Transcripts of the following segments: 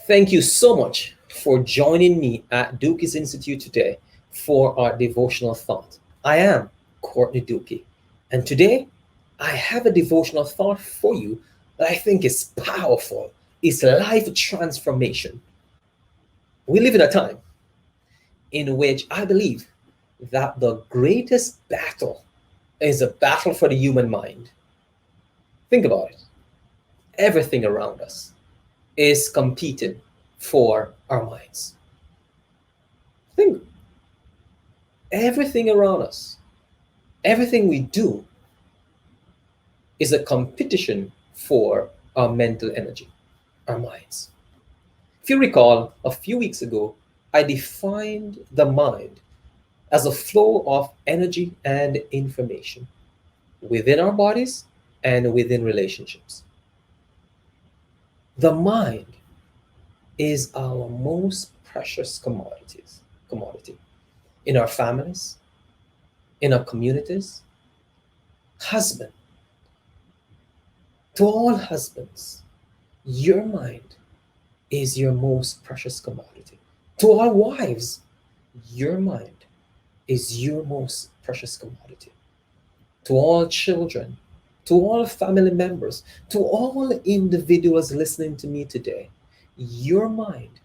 Thank you so much for joining me at Dookie's Institute today for our devotional thought. I am Courtney Dookie, and today I have a devotional thought for you that I think is powerful. It's life transformation. We live in a time in which I believe that the greatest battle is a battle for the human mind. Think about it. Everything around us is competing for our minds. Think everything around us, everything we do is a competition for our mental energy, our minds. If you recall, a few weeks ago, I defined the mind as a flow of energy and information within our bodies and within relationships. The mind is our most precious commodity in our families, in our communities. Husband, to all husbands, your mind is your most precious commodity. To all wives, your mind is your most precious commodity. To all children, to all family members, to all individuals listening to me today, your mind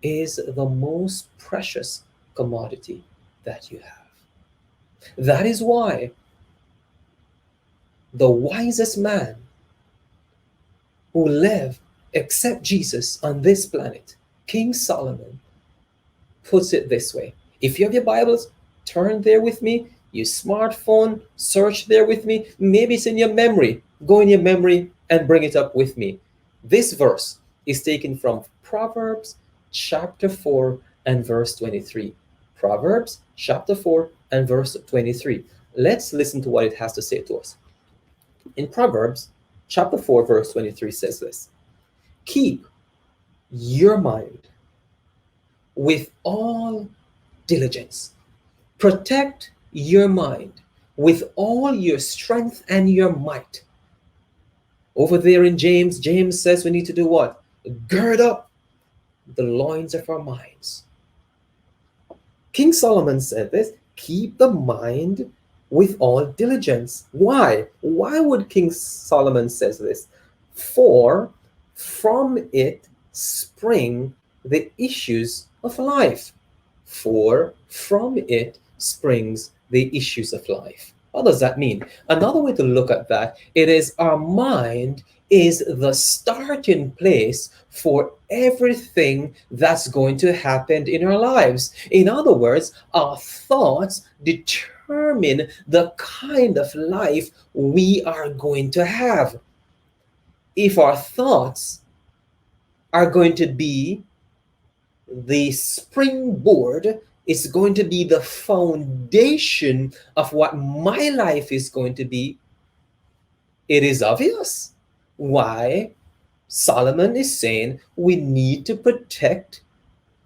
is the most precious commodity that you have. That is why the wisest man who lived except Jesus on this planet, King Solomon, puts it this way. If you have your Bibles, turn there with me. Your smartphone, search there with me. Maybe it's in your memory. Go in your memory and bring it up with me. This verse is taken from Proverbs chapter 4 and verse 23. Proverbs chapter 4 and verse 23. Let's listen to what it has to say to us. In Proverbs chapter 4 verse 23 says this: keep your mind with all diligence. Protect your mind with all your strength and your might. Over there in James, James says we need to do what? Gird up the loins of our minds. King Solomon said this: keep the mind with all diligence. Why? Why would King Solomon says this? For from it spring the issues of life. For from it springs the issues of life. What does that mean? Another way to look at that, it is our mind is the starting place for everything that's going to happen in our lives. In other words, our thoughts determine the kind of life we are going to have. If our thoughts are going to be the springboard, is going to be the foundation of what my life is going to be, it is obvious why Solomon is saying we need to protect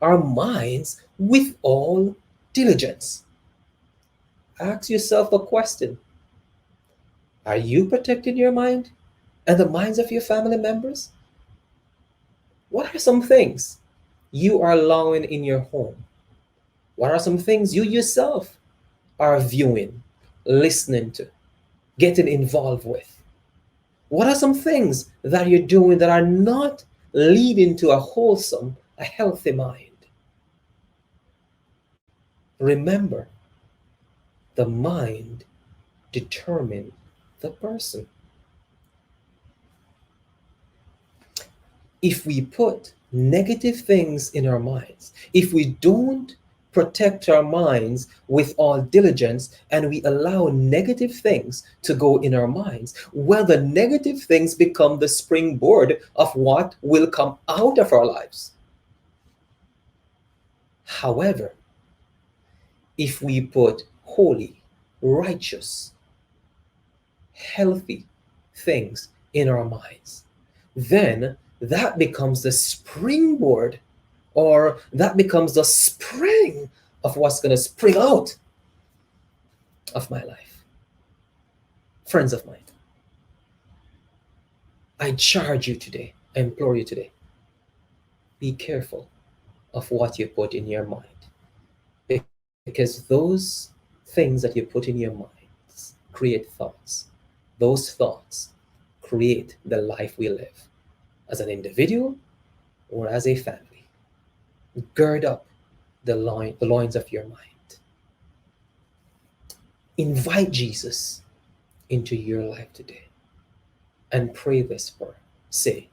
our minds with all diligence. Ask yourself a question. Are you protecting your mind and the minds of your family members? What are some things you are allowing in your home? What are some things you yourself are viewing, listening to, getting involved with? What are some things that you're doing that are not leading to a wholesome, a healthy mind? Remember, the mind determines the person. If we put negative things in our minds, if we don't protect our minds with all diligence and we allow negative things to go in our minds, well, the negative things become the springboard of what will come out of our lives. However, if we put holy, righteous, healthy things in our minds, then that becomes the springboard, or that becomes the spring of what's going to spring out of my life. Friends of mine, I charge you today, I implore you today, be careful of what you put in your mind, because those things that you put in your minds create thoughts. Those thoughts create the life we live as an individual or as a family. Gird up the loins of your mind. Invite Jesus into your life today and pray this prayer. Say,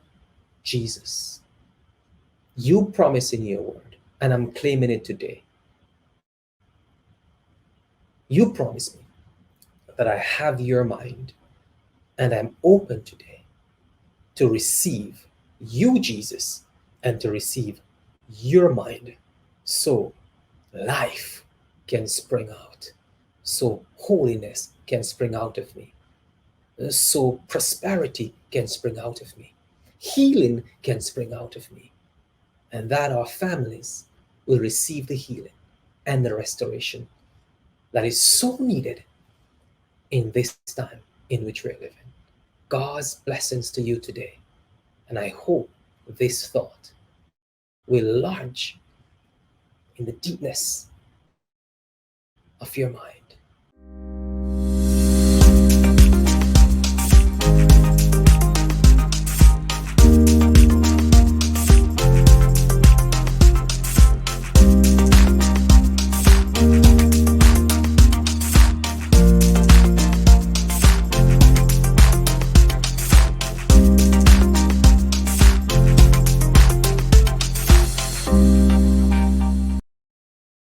Jesus, you promise in your word, and I'm claiming it today. You promise me that I have your mind, and I'm open today to receive you, Jesus, and to receive your mind, so life can spring out, so holiness can spring out of me, so prosperity can spring out of me, healing can spring out of me, and that our families will receive the healing and the restoration that is so needed in this time in which we're living. God's blessings to you today, and I hope this thought will lodge in the deepness of your mind.